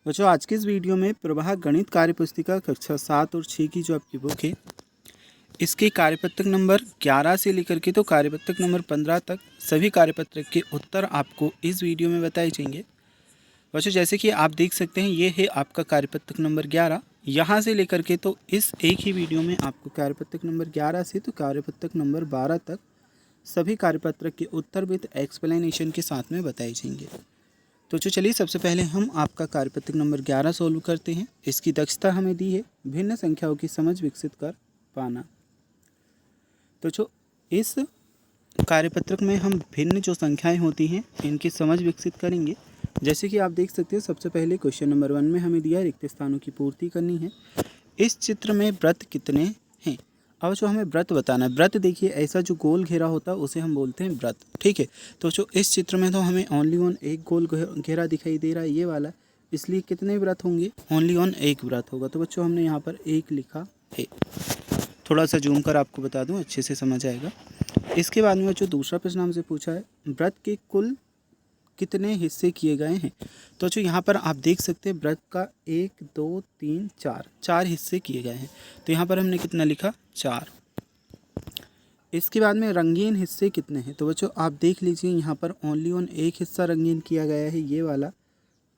बच्चों आज के इस वीडियो में प्रवाह गणित कार्यपुस्तिका कक्षा 7 और 6 की जो आपकी बुक है इसके कार्यपत्रक नंबर 11 से लेकर के तो कार्यपत्रक नंबर 15 तक सभी कार्यपत्रक के उत्तर आपको इस वीडियो में बताए जाएंगे। बच्चों जैसे कि आप देख सकते हैं ये है आपका कार्यपत्रक नंबर 11। यहाँ से लेकर के तो इस एक ही वीडियो में आपको कार्यपत्रक नंबर 11 से तो कार्यपत्रक नंबर 12 तक सभी कार्यपत्रक के उत्तर विद एक्सप्लेनेशन के साथ में बताए जाएंगे। तो चलिए सबसे पहले हम आपका कार्यपत्रक नंबर 11 सोल्व करते हैं। इसकी दक्षता हमें दी है भिन्न संख्याओं की समझ विकसित कर पाना। तो जो इस कार्यपत्रक में हम भिन्न जो संख्याएं होती हैं इनकी समझ विकसित करेंगे। जैसे कि आप देख सकते हैं सबसे पहले क्वेश्चन नंबर 1 में हमें दिया रिक्त स्थानों की पूर्ति करनी है। इस चित्र में वृत्त कितने हैं। अब जो हमें वृत्त बताना है, वृत्त देखिए ऐसा जो गोल घेरा होता है उसे हम बोलते हैं वृत्त, ठीक है। तो जो इस चित्र में तो हमें ओनली ऑन एक गोल घेरा दिखाई दे रहा है ये वाला, इसलिए कितने वृत्त होंगे, ओनली ऑन एक वृत्त होगा। तो बच्चों हमने यहाँ पर एक लिखा है। थोड़ा सा जूम कर आपको बता दूँ अच्छे से समझ आएगा। इसके बाद में जो दूसरा प्रश्न हमसे पूछा है वृत्त के कुल कितने हिस्से किए गए हैं। तो जो यहाँ पर आप देख सकते हैं वृत्त का 1 2 3 4 हिस्से किए गए हैं। तो यहाँ पर हमने कितना लिखा 4। इसके बाद में रंगीन हिस्से कितने हैं। तो बच्चों आप देख लीजिए यहाँ पर ओनली ऑन एक हिस्सा रंगीन किया गया है ये वाला,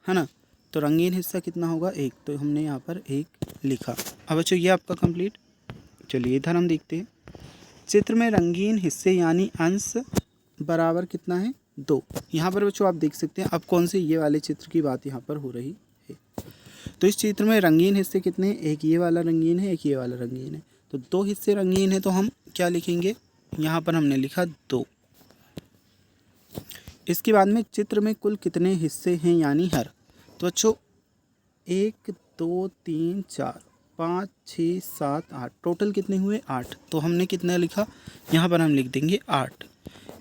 है ना। तो रंगीन हिस्सा कितना होगा 1, तो हमने यहाँ पर 1 लिखा। अब बच्चों ये आपका कंप्लीट। चलिए इधर हम देखते हैं चित्र में रंगीन हिस्से यानी अंश बराबर कितना है 2। यहाँ पर बच्चों आप देख सकते हैं अब कौन से ये वाले चित्र की बात यहाँ पर हो रही है। तो इस चित्र में रंगीन हिस्से कितने हैं, एक ये वाला रंगीन है एक ये वाला रंगीन है। तो 2 हिस्से रंगीन है तो हम क्या लिखेंगे, यहाँ पर हमने लिखा 2। इसके बाद में चित्र में कुल कितने हिस्से हैं यानी हर। तो बच्चों 1 2 3 4 5 6 7 8 टोटल कितने हुए 8। तो हमने कितना लिखा, यहाँ पर हम लिख देंगे 8।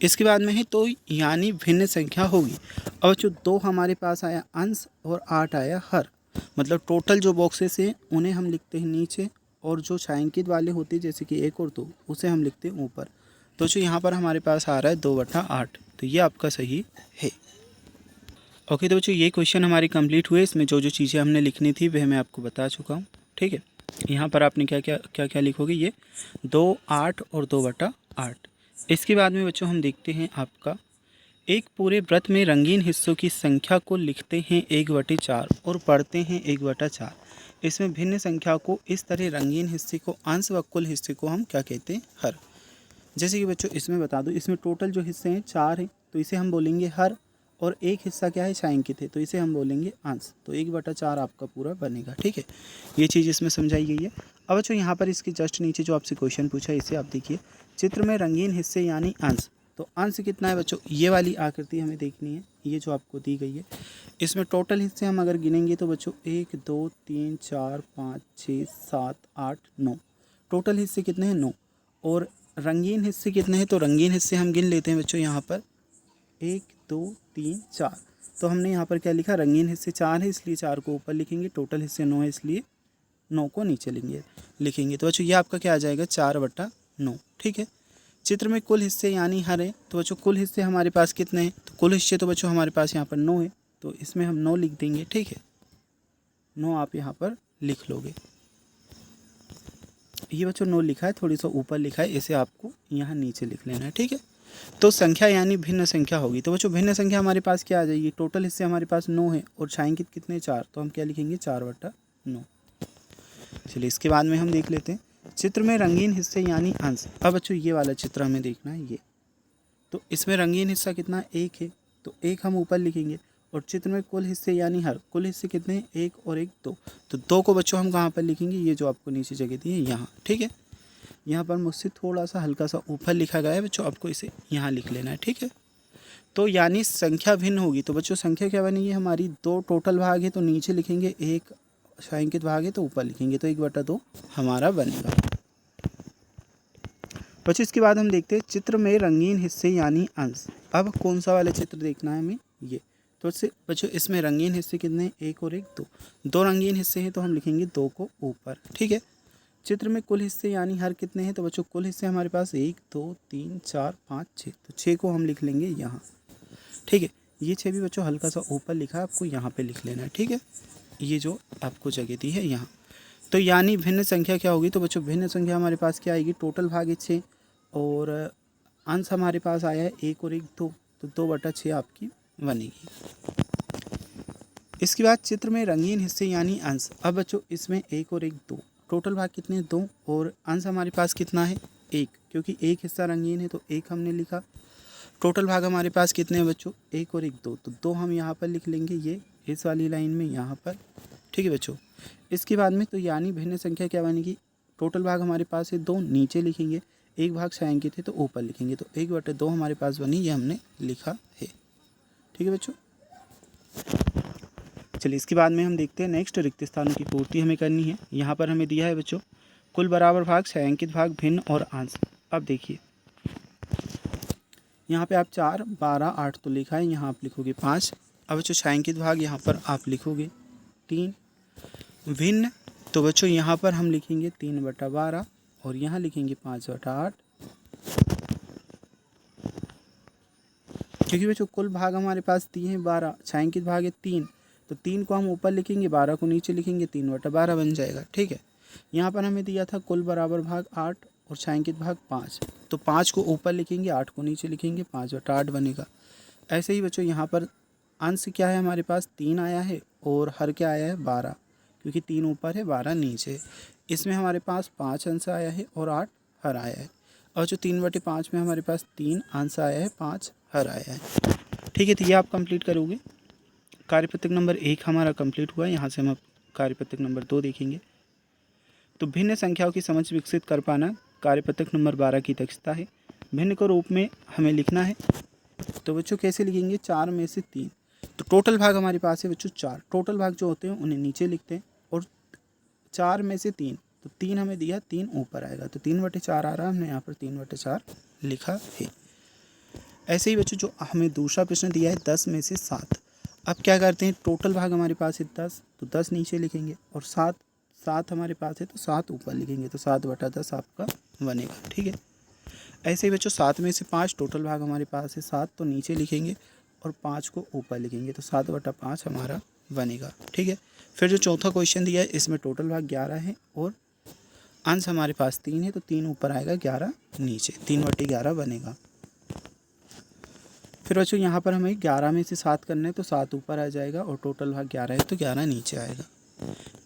इसके बाद में है तो यानी भिन्न संख्या होगी। अब जो 2 हमारे पास आया अंश और 8 आया हर, मतलब टोटल जो बॉक्सेस हैं उन्हें हम लिखते हैं नीचे और जो छायांकित वाले होते हैं जैसे कि 1 और 2 उसे हम लिखते हैं ऊपर। तो जो यहाँ पर हमारे पास आ रहा है 2/8, तो ये आपका सही है। ओके तो बच्चों ये क्वेश्चन हमारे कंप्लीट हुए। इसमें जो जो चीज़ें हमने लिखनी थी वह मैं आपको बता चुका हूँ, ठीक है। यहाँ पर आपने क्या लिखोगे, ये 2 8 और 2/8। इसके बाद में बच्चों हम देखते हैं आपका एक पूरे वृत्त में रंगीन हिस्सों की संख्या को लिखते हैं 1/4 और पढ़ते हैं 1/4। इसमें भिन्न संख्या को इस तरह रंगीन हिस्से को अंश व कुल हिस्से को हम क्या कहते हैं हर। जैसे कि बच्चों इसमें बता दूं इसमें टोटल जो हिस्से हैं 4 हैं तो इसे हम बोलेंगे हर, और एक हिस्सा क्या है छायांकित है तो इसे हम बोलेंगे अंश। तो 1/4 आपका पूरा बनेगा, ठीक है। ये चीज़ इसमें समझाई गई है। अब बच्चों यहाँ पर इसके जस्ट नीचे जो आपसे क्वेश्चन पूछा है इसे आप देखिए चित्र में रंगीन हिस्से यानी अंश। तो अंश कितना है बच्चों, ये वाली आकृति हमें देखनी है, ये जो आपको दी गई है। इसमें टोटल हिस्से हम अगर गिनेंगे तो बच्चों 1 2 3 4 5 6 7 8 9 टोटल हिस्से कितने हैं 9। और रंगीन हिस्से कितने हैं, तो रंगीन हिस्से हम गिन लेते हैं बच्चों यहाँ पर 1 2 3 4। तो हमने यहाँ पर क्या लिखा, रंगीन हिस्से 4 है इसलिए 4 को ऊपर लिखेंगे, टोटल हिस्से 9 है इसलिए 9 को नीचे लिखेंगे। तो बच्चों ये आपका क्या आ जाएगा 4/9, ठीक है। चित्र में कुल हिस्से यानी हर है। तो बच्चों कुल हिस्से हमारे पास कितने हैं, तो कुल हिस्से तो बच्चों हमारे पास यहाँ पर 9 है तो इसमें हम 9 लिख देंगे, ठीक है। 9 आप यहाँ पर लिख लोगे। ये बच्चों 9 लिखा है, थोड़ी सा ऊपर लिखा है, इसे आपको यहाँ नीचे लिख लेना है, ठीक है। तो संख्या यानी भिन्न संख्या होगी। तो बच्चों भिन्न संख्या हमारे पास क्या आ जाएगी, टोटल हिस्से हमारे पास 9 है और छायांकित कितने 4, तो हम क्या लिखेंगे 4/9। चलिए इसके बाद में हम देख लेते हैं चित्र में रंगीन हिस्से यानी अंश। अब बच्चों ये वाला चित्र हमें देखना है ये। तो इसमें रंगीन हिस्सा कितना 1 है तो 1 हम ऊपर लिखेंगे, और चित्र में कुल हिस्से यानी हर, कुल हिस्से कितने हैं 1 और 1 2। तो 2 को बच्चों हम कहाँ पर लिखेंगे, ये जो आपको नीचे जगह दी है यहाँ, ठीक है। यहाँ पर मुझसे थोड़ा सा हल्का सा ऊपर लिखा गया है बच्चों, आपको इसे यहाँ लिख लेना है, ठीक है। तो यानी संख्या भिन्न होगी। तो बच्चों संख्या क्या बनेगी हमारी, 2 टोटल भाग है तो नीचे लिखेंगे, 1 छायांकित भाग है तो ऊपर लिखेंगे, तो 1/2 हमारा बनेगा। बच्चों इसके बाद हम देखते हैं चित्र में रंगीन हिस्से यानी अंश। अब कौन सा वाला चित्र देखना है हमें, ये। तो बच्चों इसमें रंगीन हिस्से कितने हैं 1 और 1 2 रंगीन हिस्से हैं तो हम लिखेंगे 2 को ऊपर, ठीक है। चित्र में कुल हिस्से यानी हर कितने हैं, तो बच्चों कुल हिस्से हमारे पास 1 2 3 4 5 6, तो 6 को हम लिख लेंगे यहाँ, ठीक है। ये 6 भी बच्चों हल्का सा ऊपर लिखा है, आपको यहाँ पे लिख लेना है, ठीक है। ये जो आपको जगह दी है यहाँ। तो यानी भिन्न संख्या क्या होगी, तो बच्चों भिन्न संख्या हमारे पास क्या आएगी, टोटल भाग 6 और अंश हमारे पास आया है 1 और 1 2, तो 2/6 आपकी बनेगी। इसके बाद चित्र में रंगीन हिस्से यानी अंश। अब बच्चों इसमें 1 और 1 2, टोटल भाग कितने 2 और अंश हमारे पास कितना है 1, क्योंकि एक हिस्सा रंगीन है तो 1 हमने लिखा। टोटल भाग हमारे पास कितने हैं बच्चों 1 और 1 2, तो 2 हम यहाँ पर लिख लेंगे, ये इस वाली लाइन में यहाँ पर। ठीक है बच्चों, इसके बाद में तो यानी भिन्न संख्या क्या बनेगी, टोटल भाग हमारे पास है 2, नीचे लिखेंगे, एक भाग छायांकित है तो ऊपर लिखेंगे, तो 1/2 हमारे पास बनी, ये हमने लिखा है। ठीक है बच्चों, चलिए इसके बाद में हम देखते हैं नेक्स्ट रिक्त स्थानों की पूर्ति हमें करनी है। यहाँ पर हमें दिया है बच्चों कुल बराबर भाग, छायांकित भाग, भिन्न और अंश। अब देखिए यहाँ पे आप 4 12 8 तो लिखा है, यहाँ आप लिखोगे 5। अब बच्चों छायांकित भाग यहाँ पर आप लिखोगे 3, भिन्न तो बच्चों यहाँ पर हम लिखेंगे 3/12 और यहाँ लिखेंगे 5/8, क्योंकि बच्चों कुल भाग हमारे पास दिए हैं 12, छायांकित भाग है 3, तो 3 को हम ऊपर लिखेंगे, 12 को नीचे लिखेंगे, 3/12 बन जाएगा। ठीक है, यहाँ पर हमें दिया था कुल बराबर भाग 8 और छायांकित भाग 5, तो 5 को ऊपर लिखेंगे, 8 को नीचे लिखेंगे, 5/8 बनेगा। ऐसे ही बच्चों यहाँ पर अंश क्या है हमारे पास 3 आया है और हर क्या आया है 12, क्योंकि 3 ऊपर है 12 नीचे। इसमें हमारे पास 5 अंश आया है और 8 हर आया है, और जो 3/5 में हमारे पास 3 अंश आया है, 5 हर आया है। ठीक है, तो ये आप कंप्लीट करोगे। कार्यपत्रक नंबर 1 हमारा कंप्लीट हुआ। यहाँ से हम अब कार्यपत्रक नंबर 2 देखेंगे। तो भिन्न संख्याओं की समझ विकसित कर पाना कार्यपत्रक नंबर 12 की दक्षता है। भिन्न को रूप में हमें लिखना है, तो बच्चों कैसे लिखेंगे, 4 में से 3, तो टोटल भाग हमारे पास है बच्चों 4, टोटल भाग जो होते हैं उन्हें नीचे लिखते हैं, और 4 में से 3, तो 3 हमें दिया, 3 ऊपर आएगा, तो 3/4 आ रहा है, हमने यहाँ पर 3/4 लिखा है। ऐसे ही बच्चों जो हमें दूसरा प्रश्न दिया है 10 में से 7, अब क्या करते हैं, टोटल भाग हमारे पास है 10, तो 10 नीचे लिखेंगे, और 7 हमारे पास है तो 7 ऊपर लिखेंगे, तो 7/10 आपका बनेगा। ठीक है, ऐसे ही बच्चों 7 में से 5, टोटल भाग हमारे पास है 7, तो नीचे लिखेंगे और 5 को ऊपर लिखेंगे, तो 7/5 हमारा बनेगा। ठीक है, फिर जो चौथा क्वेश्चन दिया है इसमें टोटल भाग 11 है और अंश हमारे पास 3 है, तो 3 ऊपर आएगा, 11 नीचे, 3/11 बनेगा। फिर बच्चों यहाँ पर हमें 11 में से 7 करना है, तो 7 ऊपर आ जाएगा और टोटल भाग 11 है, तो 11 नीचे आएगा।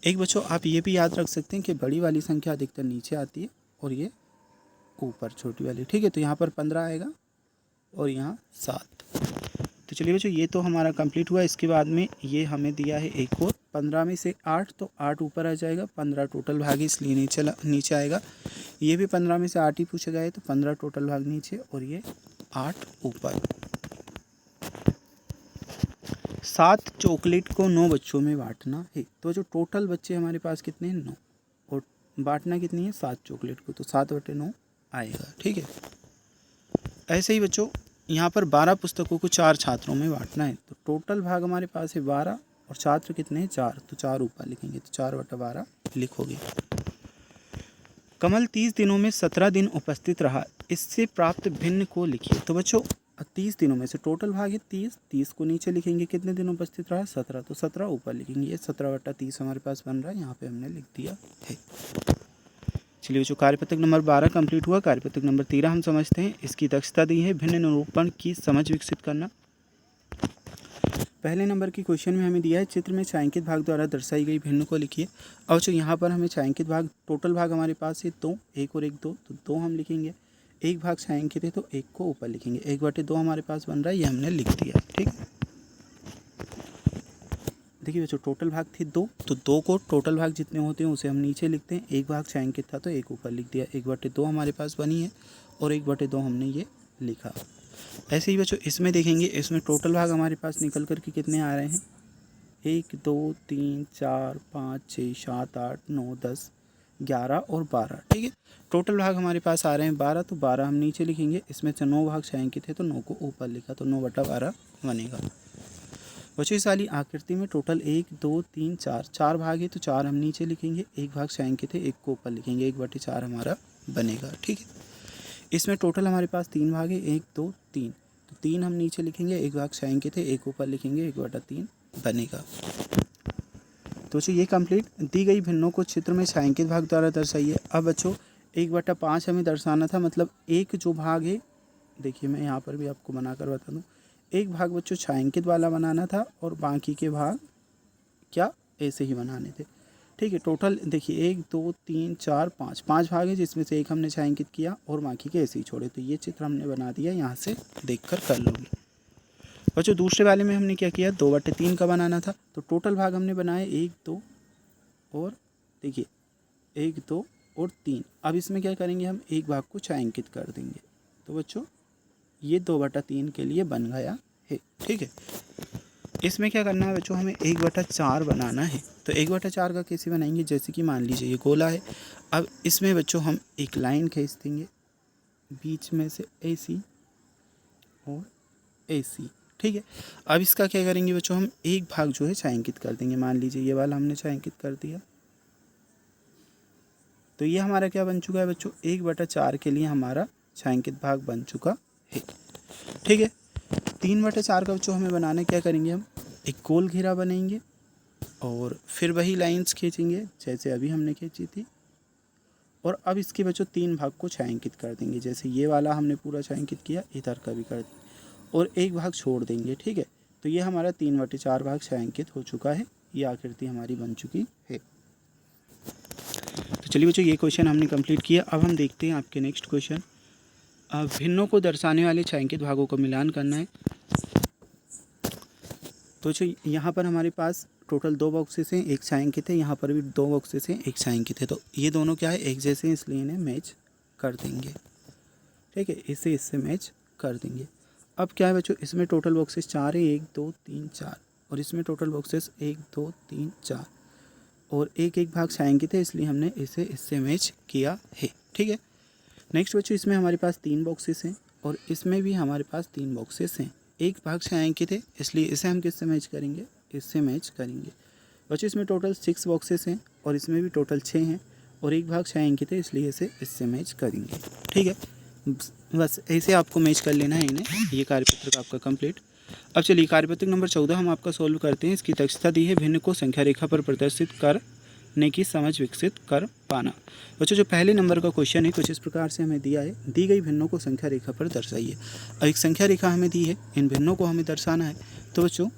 एक बच्चों आप ये भी याद रख सकते हैं कि बड़ी वाली संख्या अधिकतर नीचे आती है और ये ऊपर छोटी वाली। ठीक है, तो यहाँ पर 15 आएगा और यहाँ 7। तो चलिए बच्चों ये तो हमारा कंप्लीट हुआ। इसके बाद में ये हमें दिया है एक और 15 में से 8, तो 8 ऊपर आ जाएगा, 15 टोटल भाग है इसलिए नीचे आएगा। ये भी 15 में से 8 ही पूछा गया है, तो 15 टोटल भाग नीचे और ये 8 ऊपर। 7 चॉकलेट को 9 बच्चों में बांटना है, तो जो टोटल बच्चे हमारे पास कितने हैं 9, और बांटना कितनी है 7 चॉकलेट को, तो 7/9 आएगा। ठीक है, ऐसे ही बच्चों यहाँ पर 12 पुस्तकों को 4 छात्रों में बांटना है, तो टोटल भाग हमारे पास है 12 और छात्र कितने हैं 4, तो 4 ऊपर लिखेंगे, तो 4/12 लिखोगे। कमल 30 दिनों में 17 दिन उपस्थित रहा, इससे प्राप्त भिन्न को लिखिए। तो बच्चों 30 दिनों में से टोटल भाग है 30 को नीचे लिखेंगे, कितने दिन उपस्थित रहा 17, तो 17 ऊपर लिखेंगे, ये 17/30 हमारे पास बन रहा है, यहाँ पे हमने लिख दिया है। चलिए जो कार्यपत्रक नंबर 12 कंप्लीट हुआ। कार्यपत्रक नंबर 13 हम समझते हैं। इसकी दक्षता दी है भिन्न निरूपण की समझ विकसित करना। पहले नंबर की क्वेश्चन में हमें दिया है चित्र में छायांकित भाग द्वारा दर्शाई गई भिन्न को लिखिए। अब जो यहाँ पर हमें छायांकित भाग, टोटल भाग हमारे पास है 2, 1 और 1 2, तो 2 हम लिखेंगे, एक भाग छायांकित है तो 1 को ऊपर लिखेंगे, 1/2 हमारे पास बन रहा है, ये हमने लिख दिया। ठीक है, देखिए बच्चों टोटल भाग थे 2, तो 2 को टोटल भाग जितने होते हैं उसे हम नीचे लिखते हैं, एक भाग छायांकित था तो 1 ऊपर लिख दिया, 1/2 हमारे पास बनी है और 1/2 हमने ये लिखा। ऐसे ही बच्चों इसमें देखेंगे, इसमें टोटल भाग हमारे पास निकल कर के कितने आ रहे हैं, 1 2 3 4 5 6 7 8 9 10 11 और 12। ठीक है, टोटल भाग हमारे पास आ रहे हैं 12, तो 12 हम नीचे लिखेंगे, इसमें से 9 भाग छायांकित है तो 9 को ऊपर लिखा, तो 9/12 बनेगा। बच्चों इस वाली आकृति में टोटल 1 2 3 4 भाग है, तो 4 हम नीचे लिखेंगे, एक भाग छायांकित है 1 को ऊपर लिखेंगे, 1/4 हमारा बनेगा। ठीक है, इसमें टोटल हमारे पास 3 भाग है, 1 2 3, तो 3 हम नीचे लिखेंगे, एक भाग छायांकित है 1 ऊपर लिखेंगे, 1/3 बनेगा। तो बच्चों ये कंप्लीट। दी गई भिन्नों को चित्र में छायांकित भाग द्वारा दर्शाइए। अब बच्चों 1/5 हमें दर्शाना था, मतलब एक जो भाग है, देखिए मैं यहाँ पर भी आपको बनाकर बता दूँ, एक भाग बच्चों छायांकित वाला बनाना था और बाकी के भाग क्या ऐसे ही बनाने थे। ठीक है, टोटल देखिए 1 2 3 4 5 भाग है, जिसमें से एक हमने छायांकित किया और बाकी के ऐसे ही छोड़े। तो ये चित्र हमने बना दिया, यहाँ से देखकर कर लोगे बच्चों। दूसरे वाले में हमने क्या किया, 2/3 का बनाना था, तो टोटल भाग हमने बनाए 1 2 और देखिए 1 2 और 3। अब इसमें क्या करेंगे, हम एक भाग को छायांकित कर देंगे। तो बच्चों ये 2/3 के लिए बन गया है। ठीक है, इसमें क्या करना है बच्चों, हमें 1/4 बनाना है। तो 1/4 का कैसे बनाएंगे, जैसे कि मान लीजिए ये गोला है। अब इसमें बच्चों हम एक लाइन खींच देंगे बीच में से, ऐसी और ऐसी। ठीक है, अब इसका क्या करेंगे बच्चों, हम एक भाग जो है छायांकित कर देंगे। मान लीजिए ये वाला हमने छायांकित कर दिया, तो ये हमारा क्या बन चुका है बच्चों, 1/4 के लिए हमारा छायांकित भाग बन चुका है। ठीक है, 3/4 का बच्चों हमें बनाना, क्या करेंगे, हम एक गोल घेरा बनाएंगे और फिर वही लाइंस खींचेंगे जैसे अभी हमने खींची थी। और अब इसके बच्चों 3 भाग को छायांकित कर देंगे। जैसे ये वाला हमने पूरा छायांकित किया, इधर का भी कर देंगे और एक भाग छोड़ देंगे। ठीक है, तो ये हमारा 3/4 भाग छायांकित हो चुका है। ये आकृति हमारी बन चुकी है। तो चलिए बच्चों, ये क्वेश्चन हमने कंप्लीट किया। अब हम देखते हैं आपके नेक्स्ट क्वेश्चन। भिन्नों को दर्शाने वाले छायांकित भागों का मिलान करना है। तो यहाँ पर हमारे पास टोटल 2 बॉक्सेस हैं, एक छायांकित है, यहाँ पर भी 2 बॉक्सेस हैं, एक छायांकित है। तो ये दोनों क्या है, एक जैसे हैं, इसलिए इन्हें मैच कर देंगे। ठीक है, इसे इससे मैच कर देंगे। अब क्या है बच्चों, इसमें टोटल बॉक्सेस 4 है, 1 2 3 4, और इसमें टोटल बॉक्सेस 1 2 3 4 और एक भाग छायांकित है, इसलिए हमने इसे इससे मैच किया है। ठीक है, नेक्स्ट बच्चों इसमें हमारे पास 3 बॉक्सेस हैं और इसमें भी हमारे पास 3 बॉक्सेस हैं। एक भाग छायांकित है, इसलिए इसे हम किससे मैच करेंगे, इससे मैच करेंगे। बच्चों इसमें टोटल 6 बॉक्सेस हैं और इसमें भी टोटल 6 हैं और एक भाग छायांकित है, इसलिए इसे इससे मैच करेंगे। ठीक है, बस ऐसे आपको मैच कर लेना है इन्हें। ये कार्यपत्रक आपका कंप्लीट। अब चलिए कार्यपत्रक नंबर 14 हम आपका सॉल्व करते हैं। इसकी दक्षता दी है, भिन्न को संख्या रेखा पर प्रदर्शित करने की समझ विकसित कर पाना। बच्चों जो पहले नंबर का क्वेश्चन है कुछ इस प्रकार से हमें दिया है, दी गई भिन्नों को संख्या रेखा पर दर्शाइए। अब एक संख्या रेखा हमें दी है, इन भिन्नों को हमें दर्शाना है। तो बच्चों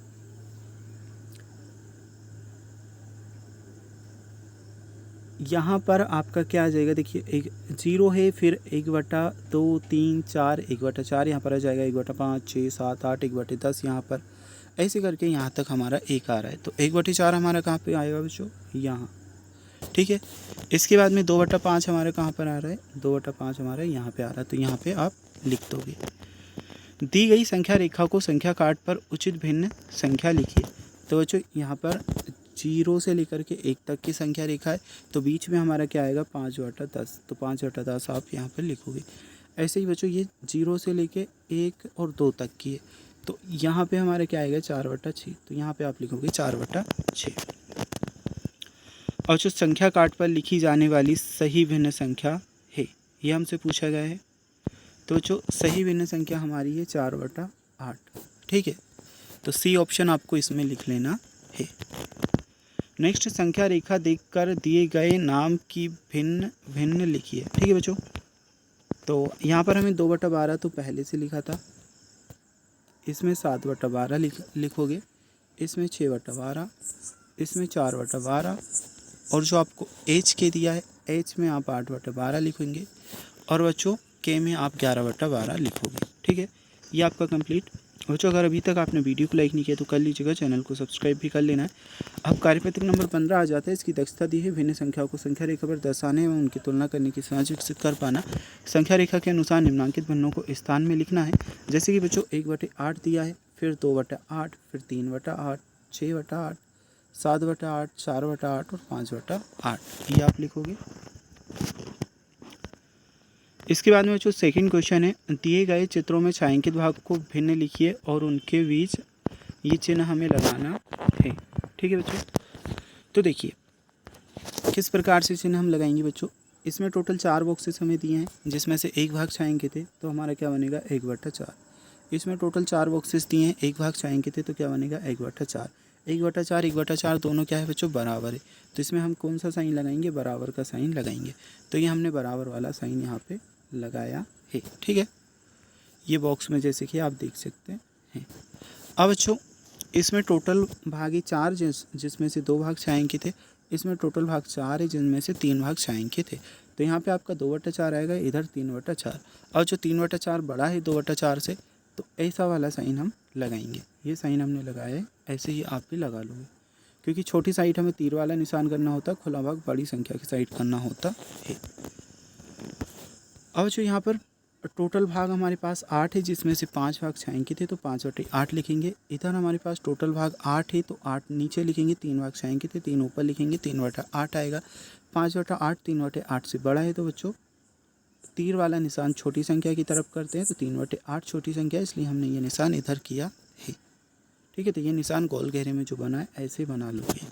यहाँ पर आपका क्या आ जाएगा, देखिए एक 0 है, फिर 1/2 3 4 1/4 यहाँ पर आ जाएगा, 1/5 6 7 8 1/10 यहाँ पर ऐसे करके यहाँ तक हमारा 1 आ रहा है। तो 1/4 हमारा कहाँ पे आएगा बच्चों, यहाँ। ठीक है, इसके बाद में 2/5 हमारा कहाँ पर आ रहा है, 2/5 हमारा यहाँ पे आ रहा है। तो यहाँ पे आप लिख दोगे। दी गई संख्या रेखा को संख्या काट पर उचित भिन्न संख्या लिखिए। तो बच्चों यहाँ पर 0 से लेकर के 1 तक की संख्या रेखा है, तो बीच में हमारा क्या आएगा, 5/10। तो 5/10 आप यहाँ पर लिखोगे। ऐसे ही बच्चों ये 0 से लेके 1 और 2 तक की है, तो यहाँ पे हमारा क्या आएगा, 4/6। तो यहाँ पे आप लिखोगे 4/6। और जो संख्या काट पर लिखी जाने वाली सही भिन्न संख्या है, ये हमसे पूछा गया है। तो जो सही भिन्न संख्या हमारी है 4/8। ठीक है, तो सी ऑप्शन आपको इसमें लिख लेना है। नेक्स्ट, संख्या रेखा देखकर दिए गए नाम की भिन्न भिन्न लिखिए। ठीक है बच्चों, तो यहाँ पर हमें 2/12 तो पहले से लिखा था, इसमें 7/12 लिखोगे, इसमें 6/12, इसमें 4/12 और जो आपको एच के दिया है, एच में आप 8/12 लिखेंगे और बच्चों के में आप 11/12 लिखोगे। ठीक है, ये आपका कंप्लीट। बच्चों अगर अभी तक आपने वीडियो को लाइक नहीं किया तो कर लीजिएगा, चैनल को सब्सक्राइब भी कर लेना है। अब कार्यपत्रक नंबर 15 आ जाता है। इसकी दक्षता दी है, भिन्न संख्याओं को संख्या रेखा पर दर्शाने एवं उनकी तुलना करने की समझ विकसित कर पाना। संख्या रेखा के अनुसार निम्नांकित भिन्नों को स्थान में लिखना है। जैसे कि बच्चों 1/8 दिया है, फिर 2/8, फिर 3/8, 6/8, 7/8, 4/8 और 5/8, ये आप लिखोगे। इसके बाद में जो सेकंड क्वेश्चन है, दिए गए चित्रों में छायांकित भाग को भिन्न लिखिए और उनके बीच ये चिन्ह हमें लगाना है। ठीक है बच्चों, तो देखिए किस प्रकार से चिन्ह हम लगाएंगे बच्चों। इसमें टोटल 4 बॉक्सेस हमें दिए हैं, जिसमें से एक भाग छायांकित है, तो हमारा क्या बनेगा, 1/4। इसमें टोटल 4 बॉक्सेस दिए हैं, एक भाग छायांकित है, तो क्या बनेगा, 1/4। 1/4 दोनों क्या है बच्चों, बराबर है। तो इसमें हम कौन सा साइन लगाएंगे, बराबर का साइन लगाएंगे। तो ये हमने बराबर वाला साइन यहाँ पे लगाया है, ठीक है। ये बॉक्स में जैसे कि आप देख सकते हैं। अब बच्चों इसमें टोटल भाग है 4, जिसमें से 2 भाग छायांकित थे। इसमें टोटल भाग 4 है, जिनमें से 3 भाग छायांकित थे। तो यहाँ पे आपका 2/4 आएगा, इधर 3/4। और जो 3/4 बड़ा है 2/4 से, तो ऐसा वाला साइन हम लगाएंगे। ये साइन हमने लगाया है, ऐसे ही आप भी लगा लोगे, क्योंकि छोटी साइड हमें तीर वाला निशान करना होता, खुला भाग बड़ी संख्या की साइड करना होता है। अब जो यहाँ पर टोटल भाग हमारे पास 8 है, जिसमें से 5 भाग छायांकित है, तो 5/8 लिखेंगे। इधर हमारे पास टोटल भाग 8 है, तो 8 नीचे लिखेंगे, 3 भाग छायांकित है, 3 ऊपर लिखेंगे, 3/8 आएगा। 5/8 3/8 से बड़ा है, तो बच्चों तीर वाला निशान छोटी संख्या की तरफ करते हैं, तो 3/8 छोटी संख्या है, इसलिए हमने ये निशान इधर किया है, ठीक है। तो ये निशान गोल घेरे में जो बना है ऐसे बना लोगे।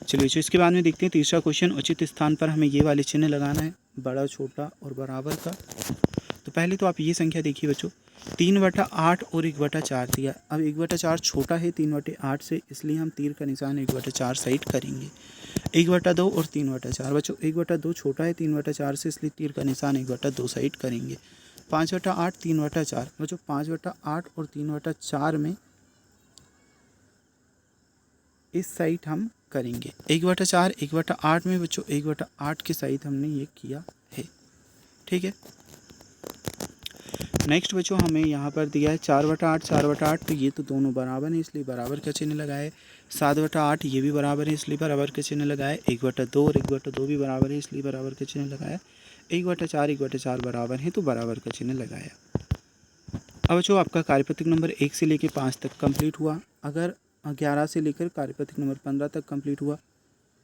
चलिए जो इसके बाद में देखते हैं तीसरा क्वेश्चन। उचित स्थान पर हमें ये वाले चिन्ह लगाना है, बड़ा, छोटा और बराबर का। तो पहले तो आप ये संख्या देखिए बच्चों, 3/8 और 1/4 दिया। अब 1/4 छोटा है 3/8 से, इसलिए हम तीर का निशान 1/4 साइड करेंगे। 1/2 और 3/4 बच्चों, 1/2 छोटा है 3/4 से, इसलिए तीर का निशान 1/2 साइड करेंगे। 5/8 3/4 बच्चों, 5/8 और 3/4 में इस साइड हम करेंगे। 1/4 1/8 में बच्चों 1/8 के साइड हमने ये किया है, ठीक है। नेक्स्ट बच्चों हमें यहाँ पर दिया है 4/8 4/8, तो ये तो दोनों बराबर हैं, इसलिए बराबर का चिन्ह लगाए। 7/8 ये भी बराबर है, इसलिए बराबर का चिन्ह लगाए। 1/2 और 1/2 भी बराबर है, इसलिए बराबर का चिन्ह लगाया। 1/4 बराबर है, तो बराबर का चिन्ह लगाया। अब बच्चों आपका कार्यपत्रक नंबर 1 से लेकर 5 तक कंप्लीट हुआ। अगर 11 से लेकर कार्यपत्रक नंबर 15 तक कंप्लीट हुआ।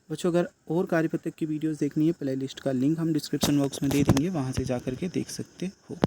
बच्चों अगर और कार्यपत्रक की वीडियोस देखनी है, प्ले लिस्ट का लिंक हम डिस्क्रिप्शन बॉक्स में दे देंगे, वहाँ से जा कर के देख सकते हो।